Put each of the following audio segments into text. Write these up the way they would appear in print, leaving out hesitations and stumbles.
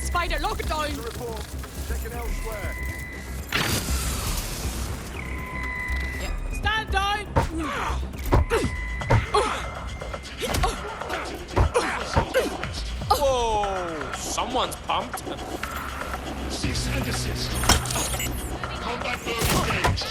Spider, lock it down! Report. Checking elsewhere. Yeah. Stand down! Whoa! Someone's pumped. Cease and desist. Combat mode engaged.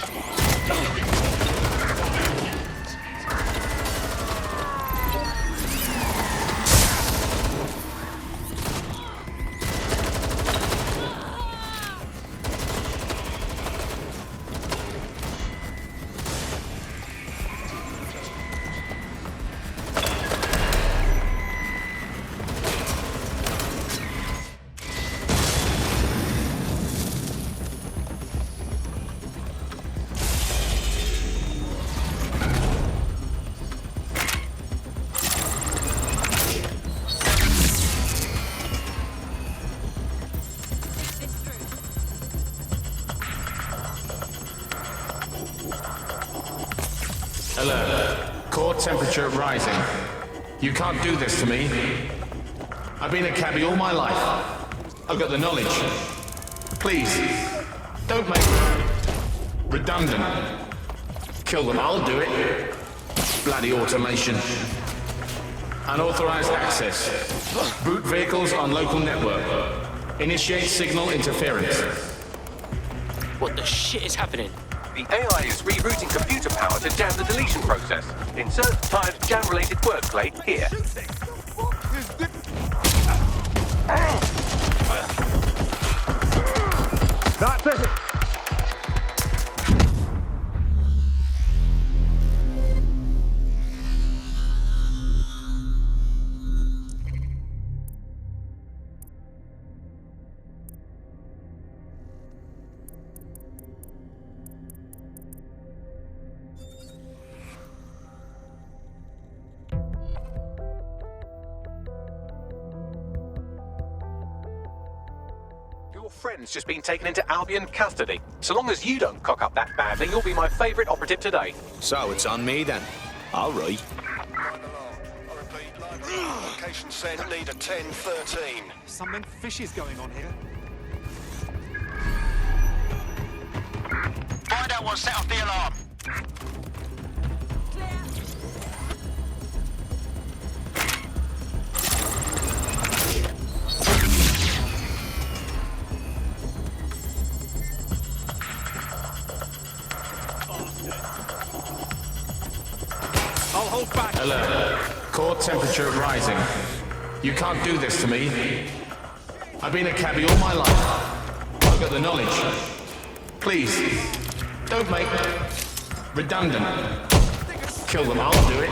Alert. Core temperature rising. You can't do this to me. I've been a cabbie all my life. I've got the knowledge. Please, don't make redundant. Kill them, I'll do it. Bloody automation. Unauthorized access. Boot vehicles on local network. Initiate signal interference. What the shit is happening? The AI is rerouting computer power to jam the deletion process. Insert timed jam-related wordplay here. That's it. Your friend's just been taken into Albion custody. So long as you don't cock up that badly, you'll be my favourite operative today. So it's on me then. All right. Location sent, need a 1013. Something fishy's going on here. Find out what set off the alarm. I'll hold back. Alert. Core temperature rising. You can't do this to me. I've been a cabbie all my life. I've got the knowledge. Please, don't make redundant. Kill them, I'll do it.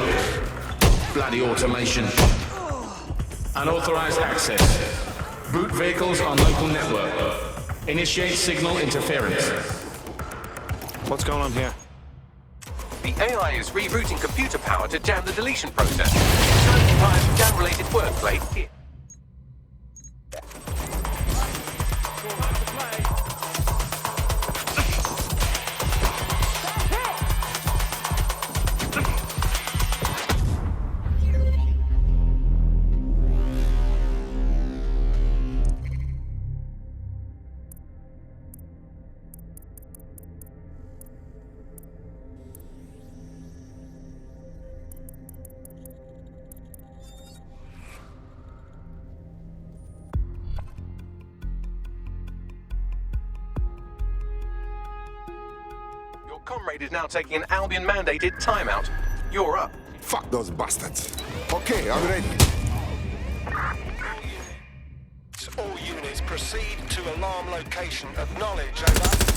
Bloody automation. Unauthorized access. Boot vehicles on local network. Initiate signal interference. What's going on here? The AI is rerouting computer power to jam the deletion process. Insert timed jam-related wordplay here. comrade is now taking an Albion-mandated timeout. You're up. Fuck those bastards. Okay, I'm ready. All units proceed to alarm location. Acknowledge, over.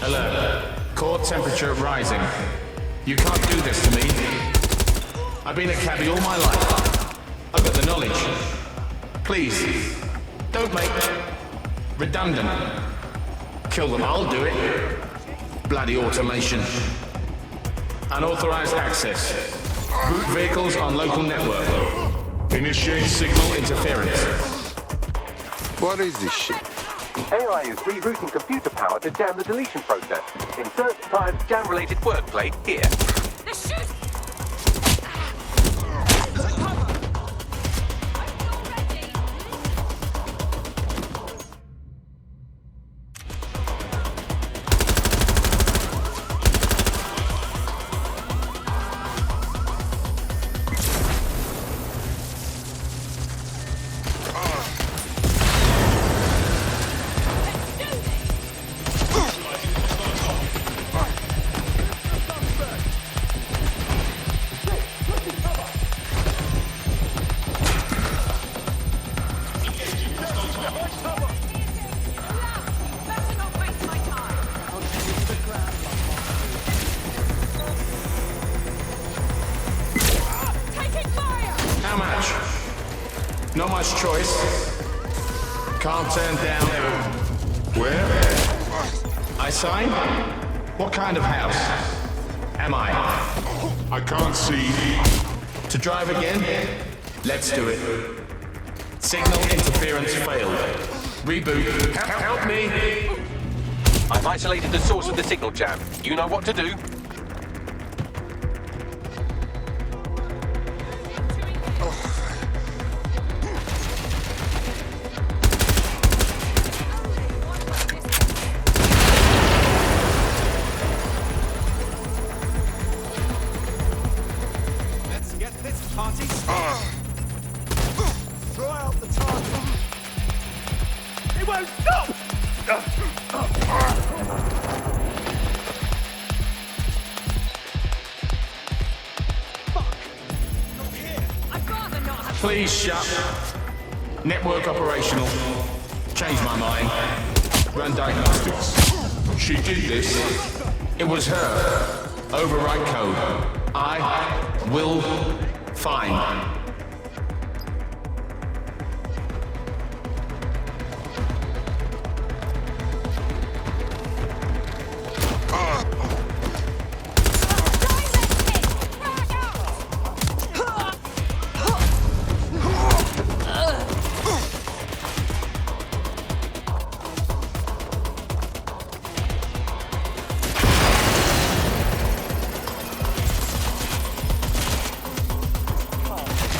Alert. Core temperature rising. You can't do this to me. I've been a cabbie all my life. I've got the knowledge. Please, don't make redundant. Kill them, I'll do it. Bloody automation. Unauthorized access. Root vehicles on local network. Initiate signal interference. What is this shit? AI is rerouting computer power to jam the deletion process. Insert times jam-related wordplay here. The shoot! Not much choice. Can't turn down. Where? I sign? What kind of house am I? I can't see. To drive again? Let's do it. Signal interference failed. Reboot. Help me! I've isolated the source of the signal jam. You know what to do. Let's get this party started. Throw out the target. It won't stop! I'd rather not have. Please shut. Network operational. Change my mind. Run diagnostics. She did this. It was her. Override code. I will find.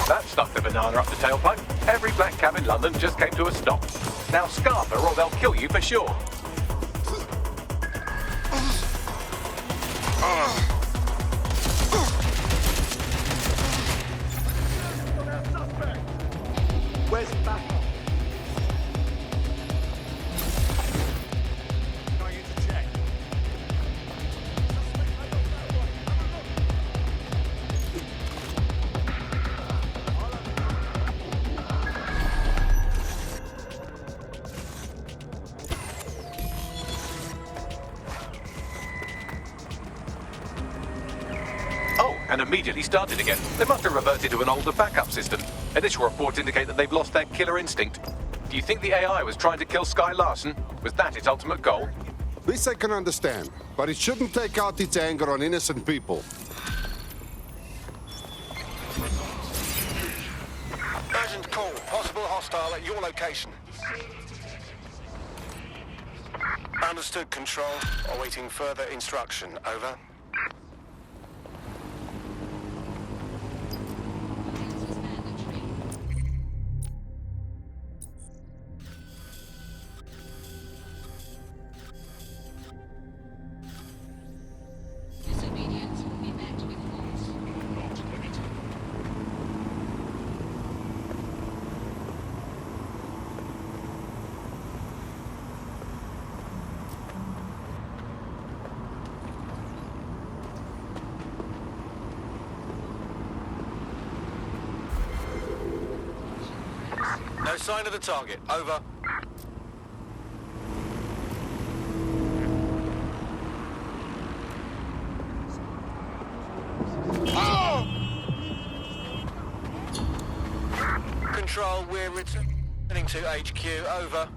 That stuck the banana up the tailpipe. Every black cab in London just came to a stop. Now scarf her or they'll kill you for sure. Where's the backup? Going into check. Oh, and immediately started again. They must have reverted to an older backup system. Initial reports indicate that they've lost their killer instinct. Do you think the AI was trying to kill Sky Larson? Was that its ultimate goal? This I can understand, but it shouldn't take out its anger on innocent people. call. Possible hostile at your location. Understood, Control. Awaiting further instruction. Over. Disobedience will be met with force. Not limited. No sign of the target. Over. Control, we're returning to HQ. Over.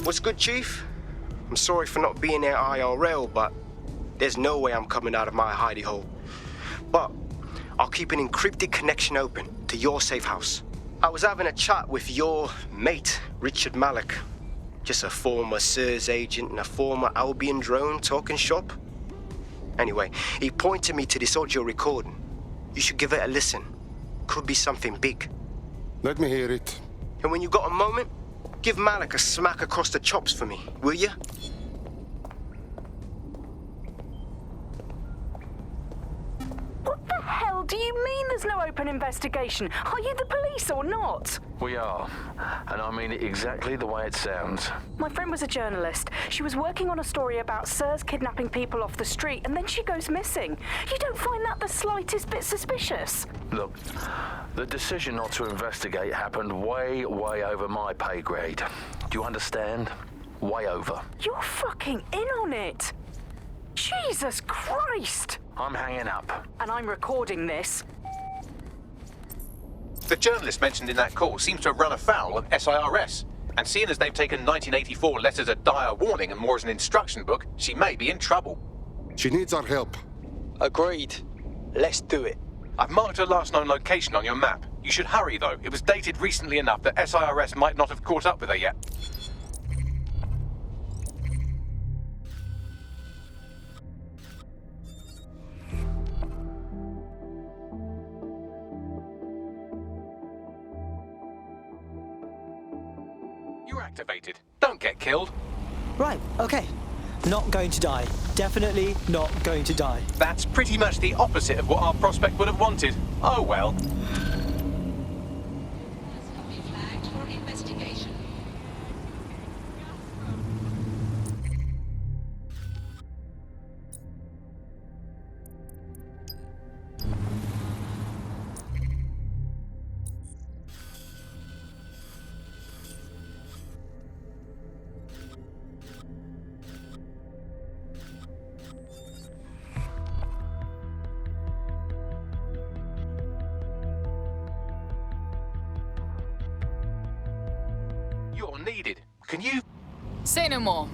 What's good, Chief? I'm sorry for not being there IRL, but there's no way I'm coming out of my hidey hole. But I'll keep an encrypted connection open to your safe house. I was having a chat with your mate, Richard Malik. Just a former SIRS agent and a former Albion drone talking shop. Anyway, he pointed me to this audio recording. You should give it a listen. Could be something big. Let me hear it. And when you got a moment, give Malik a smack across the chops for me, will you? What the hell do you mean there's no open investigation? Are you the police or not? We are, and I mean it exactly the way it sounds. My friend was a journalist. She was working on a story about SIRS kidnapping people off the street, and then she goes missing. You don't find that the slightest bit suspicious? Look, the decision not to investigate happened way over my pay grade. Do you understand? Way over. You're fucking in on it. Jesus Christ! I'm hanging up. And I'm recording this. The journalist mentioned in that call seems to have run afoul of SIRS. And seeing as they've taken 1984 less as a dire warning and more as an instruction book, she may be in trouble. She needs our help. Agreed. Let's do it. I've marked her last known location on your map. You should hurry, though. It was dated recently enough that SIRS might not have caught up with her yet. You're activated. Don't get killed. Right, okay. Not going to die. Definitely not going to die. That's pretty much the opposite of what our prospect would have wanted. Oh well. Be flagged for investigation. You're needed. Can you... Say no more.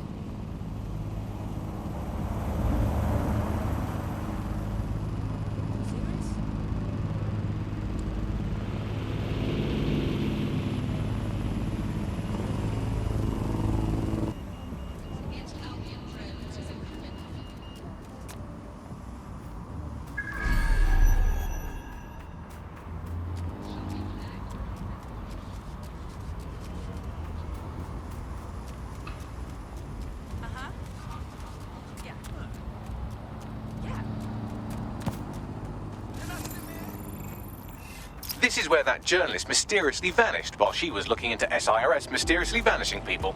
This is where that journalist mysteriously vanished while she was looking into SIRS mysteriously vanishing people.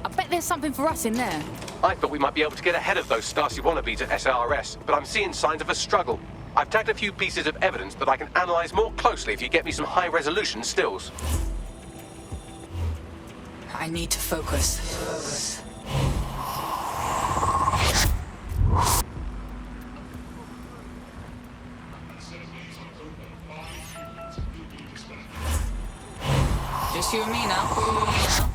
I bet there's something for us in there. I thought we might be able to get ahead of those Stasi wannabes at SIRS, but I'm seeing signs of a struggle. I've tagged a few pieces of evidence that I can analyze more closely if you get me some high-resolution stills. I need to focus. Just you and me now.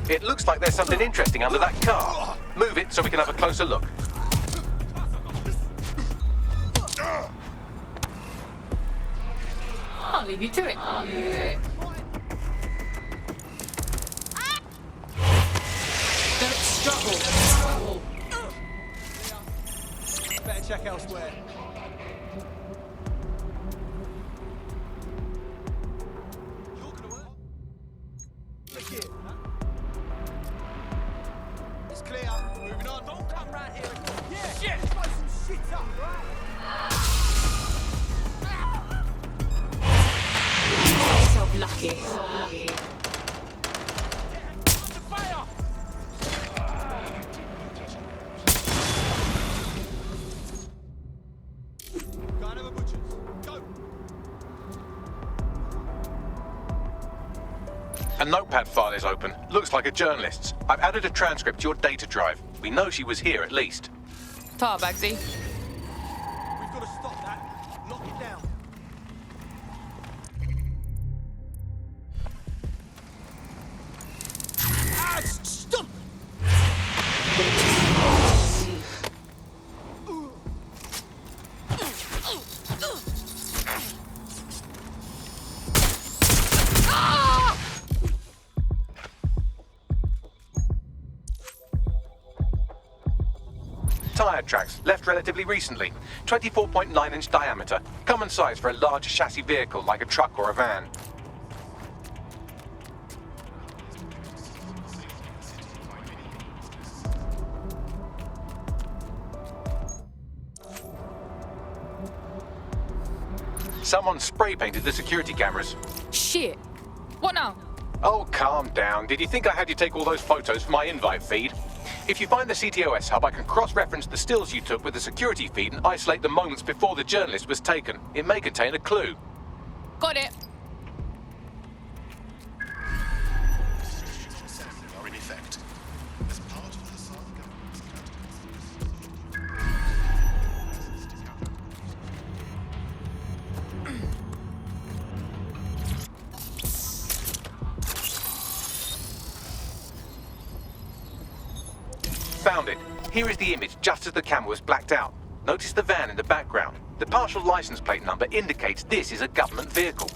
It looks like there's something interesting under that car. Move it so we can have a closer look. I'll leave you to it. Don't struggle. Better check elsewhere. It's clear. Moving on. Don't come round here. Yeah, shit. Blow some shit up, right? So lucky. Under fire. Go and have a butcher's. Go. A notepad file is open. Looks like a journalist's. I've added a transcript to your data drive. We know she was here at least. Tar, Bagsy. We've got to stop that. Lock it down. Ah, stop! Tyre tracks, left relatively recently. 24.9-inch diameter. Common size for a large chassis vehicle like a truck or a van. Someone spray painted the security cameras. Shit. What now? Oh, calm down. Did you think I had you take all those photos for my invite feed? If you find the CTOS hub, I can cross-reference the stills you took with the security feed and isolate the moments before the journalist was taken. It may contain a clue. Got it. Are in effect. As part of the South Found it. Here is the image just as the camera was blacked out. Notice the van in the background. The partial license plate number indicates this is a government vehicle.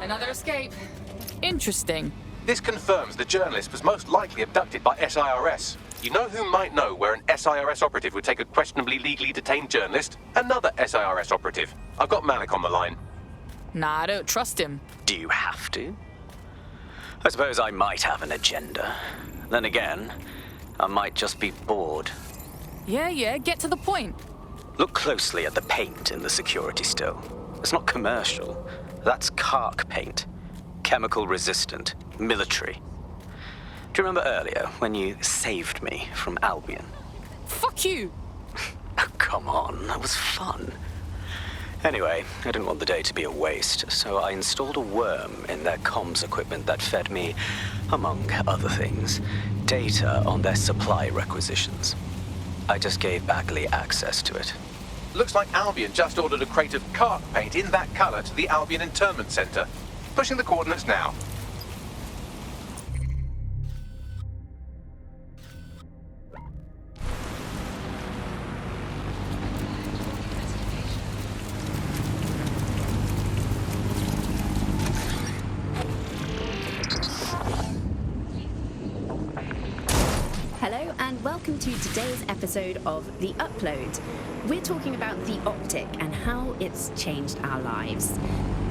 Another escape. Interesting. This confirms the journalist was most likely abducted by SIRS. You know who might know where an SIRS operative would take a questionably legally detained journalist? Another SIRS operative. I've got Malik on the line. Nah, I don't trust him. Do you have to? I suppose I might have an agenda. Then again, I might just be bored. Yeah, get to the point. Look closely at the paint in the security still. It's not commercial. That's Kark paint. Chemical resistant. Military. Do you remember earlier when you saved me from Albion? Fuck you! Oh, come on, that was fun. Anyway, I didn't want the day to be a waste, so I installed a worm in their comms equipment that fed me, among other things, data on their supply requisitions. I just gave Bagley access to it. Looks like Albion just ordered a crate of Kark paint in that color to the Albion Internment Center. Pushing the coordinates now. Hello and welcome to today's episode of The Upload. We're talking about the Optic and how it's changed our lives.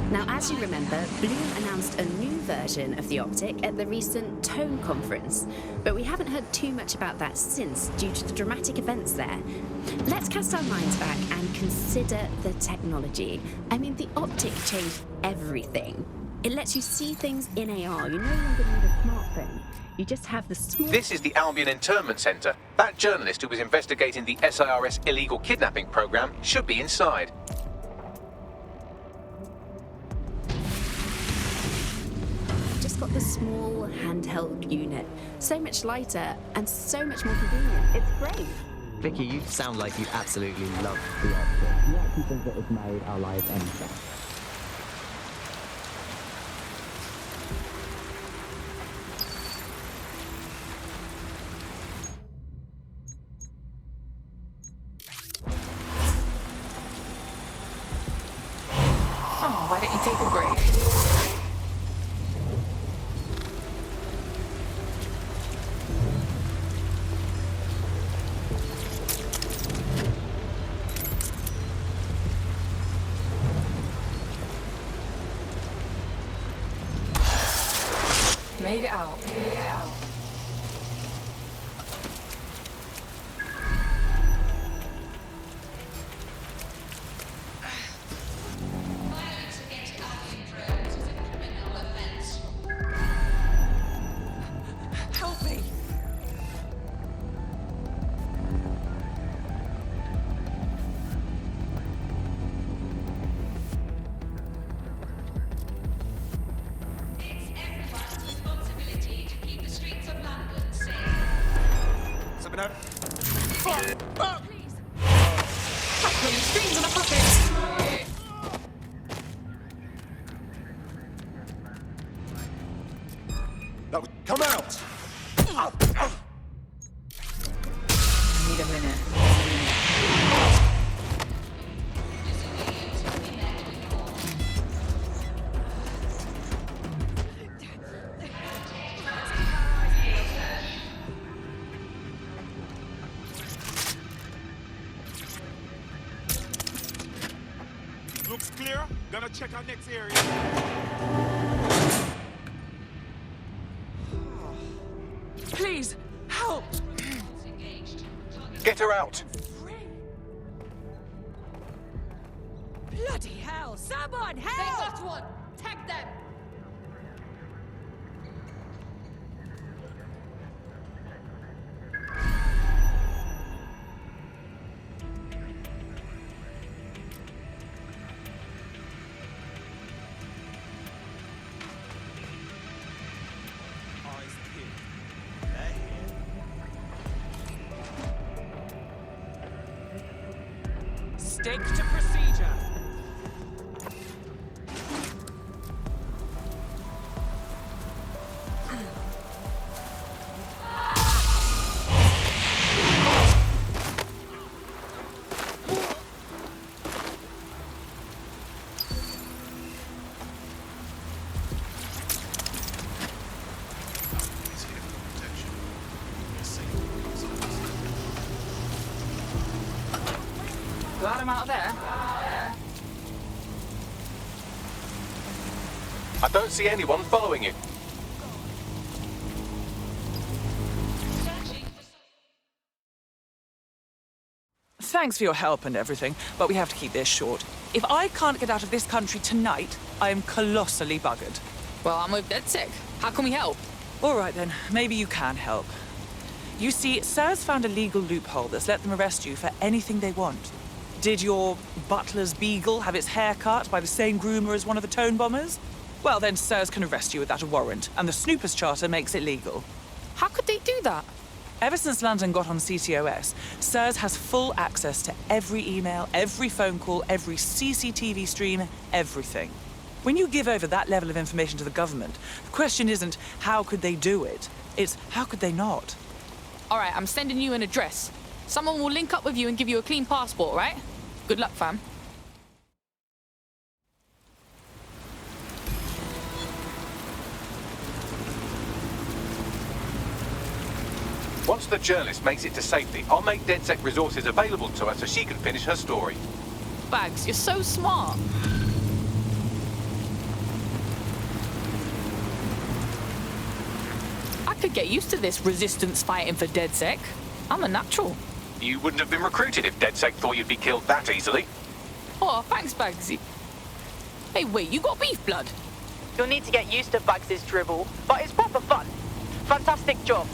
Now, as you remember, Bloom announced a new version of the Optic at the recent Tone conference, but we haven't heard too much about that since due to the dramatic events there. Let's cast our minds back and consider the technology. I mean, the Optic changed everything. It lets you see things in AR. You no longer need a smartphone. You just have the small... This is the Albion Internment Centre. That journalist who was investigating the SIRS illegal kidnapping program should be inside. Just got the small handheld unit. So much lighter and so much more convenient. It's great. Vicky, you sound like you absolutely love the Optic. You actually think that it's made our lives any better. Oh, why didn't you take a break? Made it out. Violence against Albion drones is a criminal offense. Help me! It's everyone's responsibility to keep the streets of London safe. Something out. Please. Strings in the pockets! No, come out! Need a minute. Looks clear. Gonna check our next area. Please, help! Get her out! Bloody hell! Someone help! They got one. Tag them. Eyes peeled. They're here. Stick to procedure. Glad I'm out of there. I don't see anyone following you. Thanks for your help and everything, but we have to keep this short. If I can't get out of this country tonight, I am colossally buggered. Well, I'm with dead sick. How can we help? All right then, maybe you can help. You see, SIRS found a legal loophole that's let them arrest you for anything they want. Did your butler's beagle have its hair cut by the same groomer as one of the Tone bombers? Well, then SIRS can arrest you without a warrant, and the Snoopers Charter makes it legal. How could they do that? Ever since London got on CTOS, SIRS has full access to every email, every phone call, every CCTV stream, everything. When you give over that level of information to the government, the question isn't how could they do it, it's how could they not? All right, I'm sending you an address. Someone will link up with you and give you a clean passport, right? Good luck, fam. Once the journalist makes it to safety, I'll make DedSec resources available to her so she can finish her story. Bags, you're so smart. I could get used to this resistance fighting for DedSec. I'm a natural. You wouldn't have been recruited if DedSec thought you'd be killed that easily. Oh, thanks, Bagsy. Hey, wait, you got beef blood? You'll need to get used to Bugs' dribble, but it's proper fun. Fantastic job.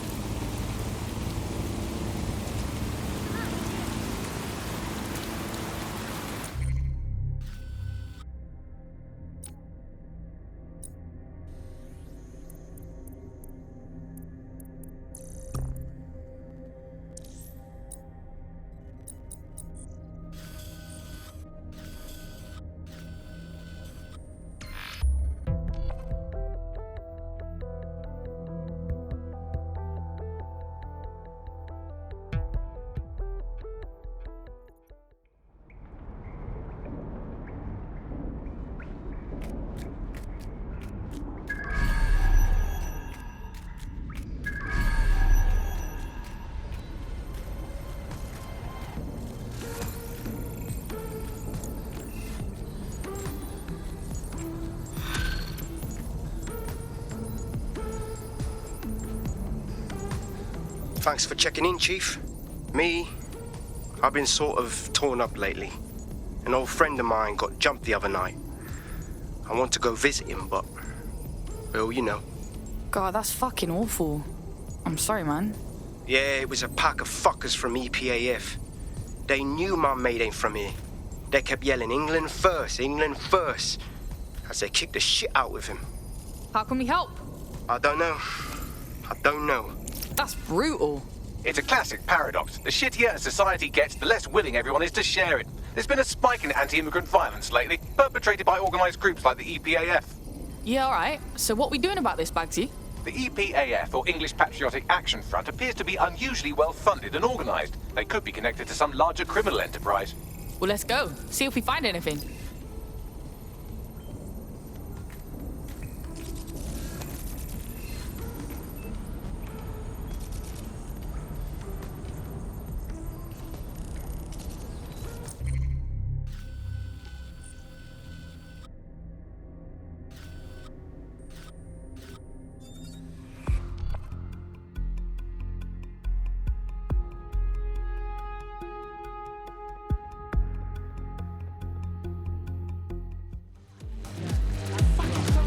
Thanks for checking in, Chief. I've been sort of torn up lately. An old friend of mine got jumped the other night. I want to go visit him, but... well, you know. God, that's fucking awful. I'm sorry, man. Yeah, it was a pack of fuckers from EPAF. They knew my mate ain't from here. They kept yelling, England first, as they kicked the shit out with him. How can we help? I don't know. That's brutal. It's a classic paradox. The shittier a society gets, the less willing everyone is to share it. There's been a spike in anti-immigrant violence lately, perpetrated by organised groups like the EPAF. Yeah, all right. So what we doing about this, Bagsy? The EPAF, or English Patriotic Action Front, appears to be unusually well funded and organised. They could be connected to some larger criminal enterprise. Well, let's go. See if we find anything.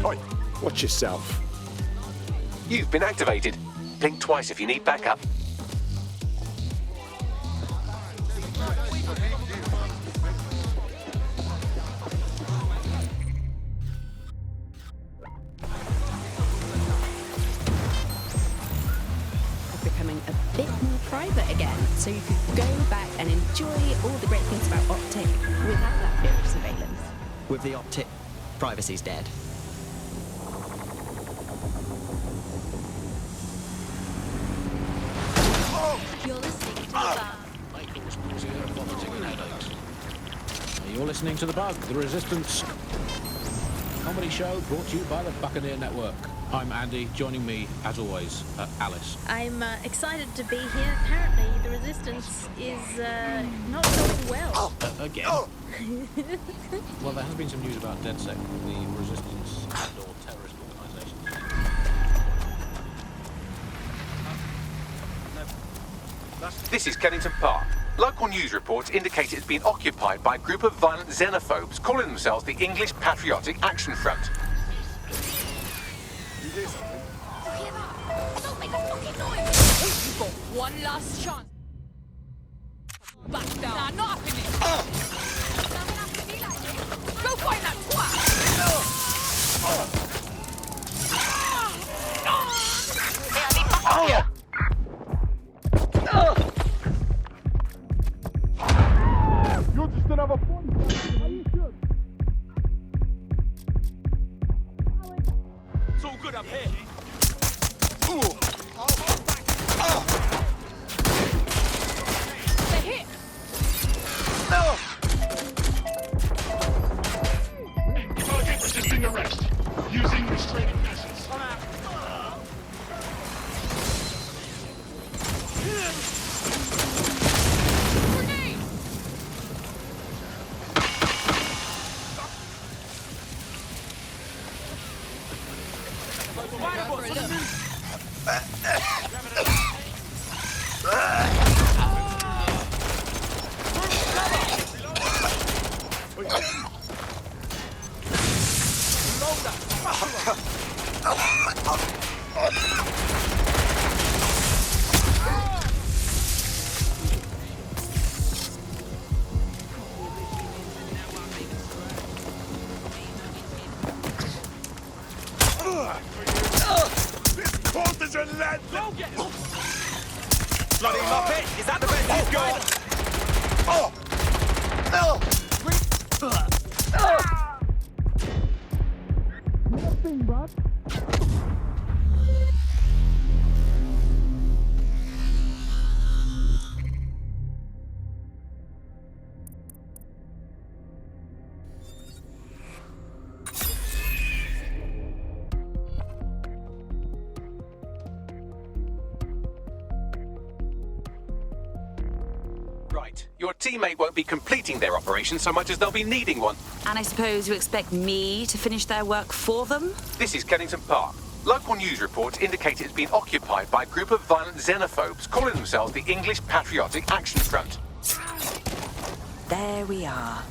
Oi, watch yourself. You've been activated. Blink twice if you need backup. Becoming a bit more private again, so you could go back and enjoy all the great things about Optic without that fear of surveillance. With the Optic, privacy's dead. You're listening to the Bug. You're listening to The Bug, the Resistance comedy show brought to you by the Buccaneer Network. I'm Andy, joining me, as always, Alice. I'm excited to be here. Apparently, the Resistance is not going well. Again? Well, there has been some news about DedSec, the Resistance and/or terrorist organisation. This is Kennington Park. Local news reports indicate it's been occupied by a group of violent xenophobes calling themselves the English Patriotic Action Front. You've got one last chance. Back down. Nah, not happening. Go find that twat! You're just another point. Are you sure? It's all good up here. They're hit. Target resisting arrest. Using restraining measures. Bloody muppet! Is that the best you've got? Oh! No! Nothing, bud. Right. Your teammate won't be completing their operation so much as they'll be needing one. And I suppose you expect me to finish their work for them? This is Kennington Park. Local news reports indicate it's been occupied by a group of violent xenophobes calling themselves the English Patriotic Action Front. There we are.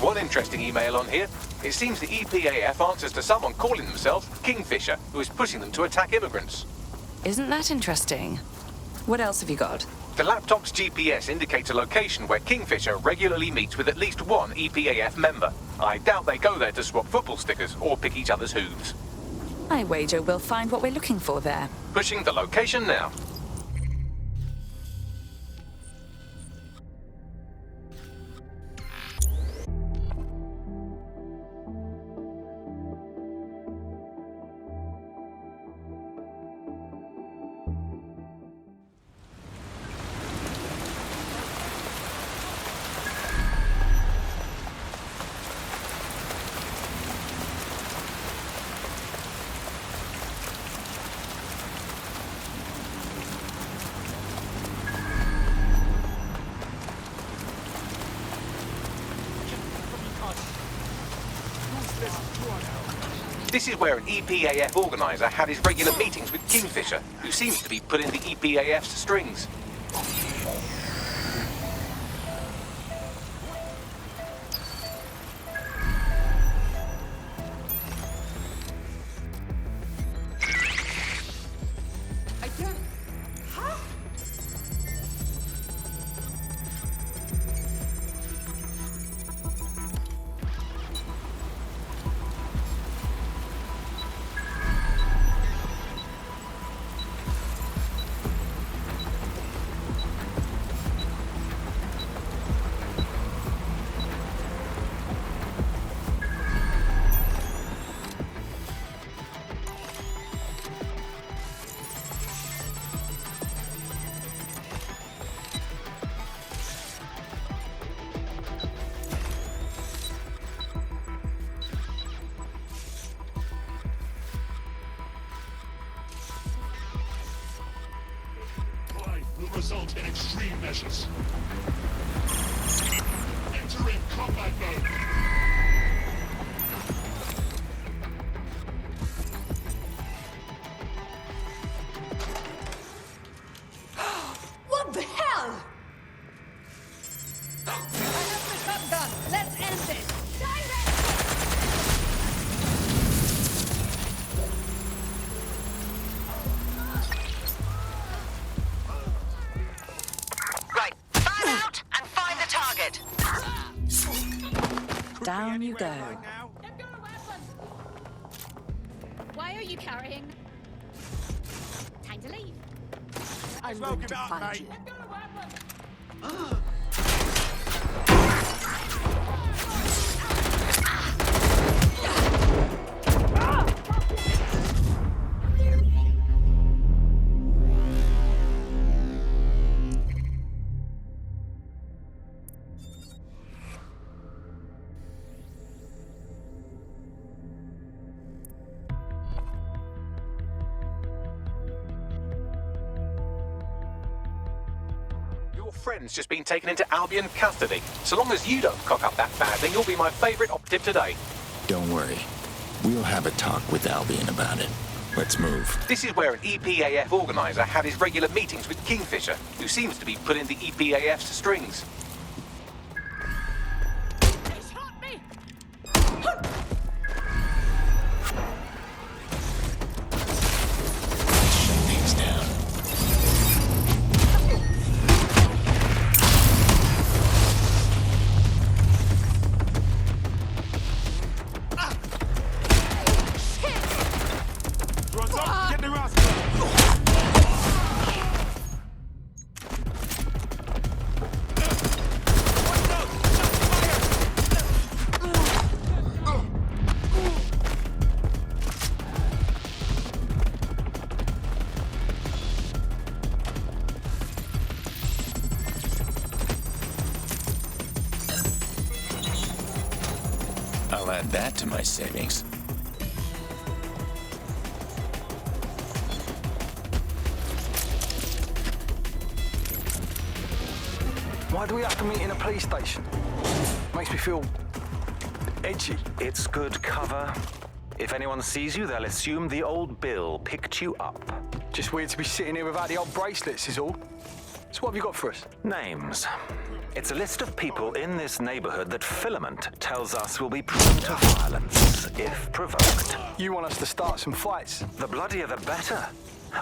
One interesting email on here. It seems the EPAF answers to someone calling themselves Kingfisher, who is pushing them to attack immigrants. Isn't that interesting? What else have you got? The laptop's GPS indicates a location where Kingfisher regularly meets with at least one EPAF member. I doubt they go there to swap football stickers or pick each other's hooves. I wager we'll find what we're looking for there. Pushing the location now. This is where an EPAF organizer had his regular meetings with Kingfisher, who seems to be pulling the EPAF's strings. Result in extreme measures. Entering combat mode. What the hell? I have the shotgun. Let's end this. Down you go. Why are you carrying? Time to leave. I'm going to find you. friend's just been taken into Albion custody. So long as you don't cock up that badly, you'll be my favourite operative today. Don't worry. We'll have a talk with Albion about it. Let's move. This is where an EPAF organiser had his regular meetings with Kingfisher, who seems to be pulling the EPAF's strings. I'll add that to my savings. Why do we have to meet in a police station? Makes me feel edgy. It's good cover. If anyone sees you, they'll assume the old Bill picked you up. Just weird to be sitting here without the old bracelets is all. So what have you got for us? Names. It's a list of people in this neighborhood that Filament tells us will be prone to violence if provoked. You want us to start some fights? The bloodier the better.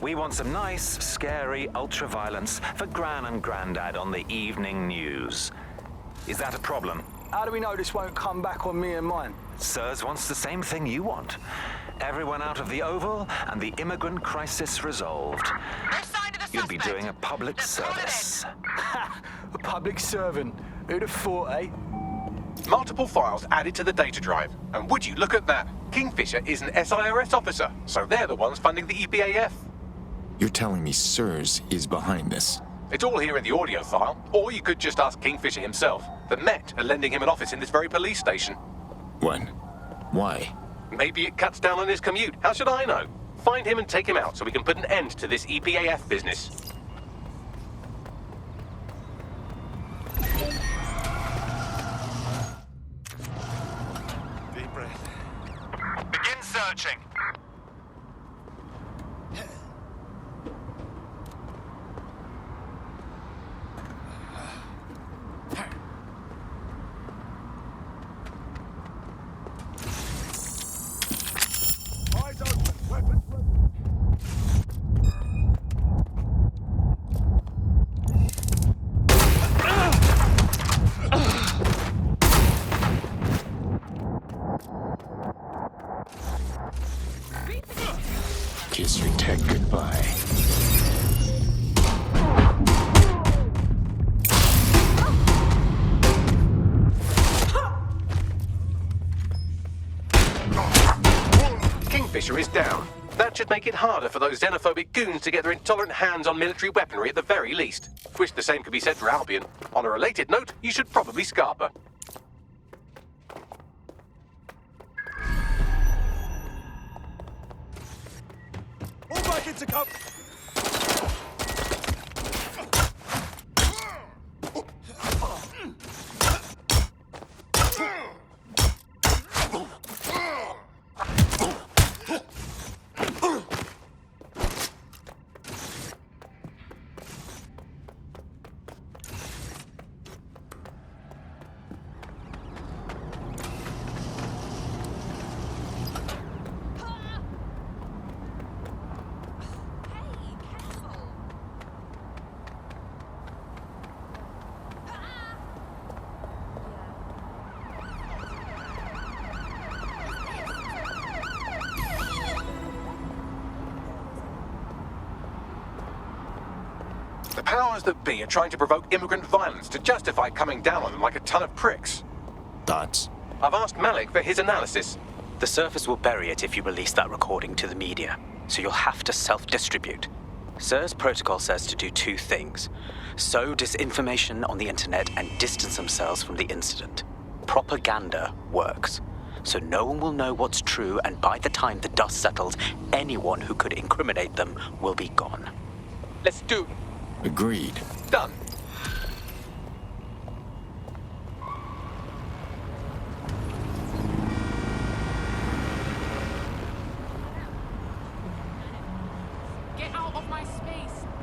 We want some nice, scary ultra-violence for Gran and Grandad on the evening news. Is that a problem? How do we know this won't come back on me and mine? Sirs wants the same thing you want. Everyone out of the Oval and the immigrant crisis resolved. You'd be doing a public service. A public servant. Who'd have thought, eh? Multiple files added to the data drive. And would you look at that? Kingfisher is an SIRS officer, so they're the ones funding the EPAF. You're telling me SIRS is behind this? It's all here in the audio file, or you could just ask Kingfisher himself. The Met are lending him an office in this very police station. What? Why? Maybe it cuts down on his commute. How should I know? Find him and take him out so we can put an end to this EPAF business. Deep breath. Begin searching. Eyes open. Weapons ready. Kiss your tech goodbye. Kingfisher is down. That should make it harder for those xenophobic goons to get their intolerant hands on military weaponry at the very least. Wish the same could be said for Albion. On a related note, you should probably Scarper. All back into cover. The powers that be are trying to provoke immigrant violence to justify coming down on them like a ton of pricks. Thoughts? I've asked Malik for his analysis. The Surface will bury it if you release that recording to the media, so you'll have to self-distribute. SIRS protocol says to do two things: sow disinformation on the internet and distance themselves from the incident. Propaganda works, so no one will know what's true, and by the time the dust settles, anyone who could incriminate them will be gone. Let's do it. Agreed. Done. Get out of my space.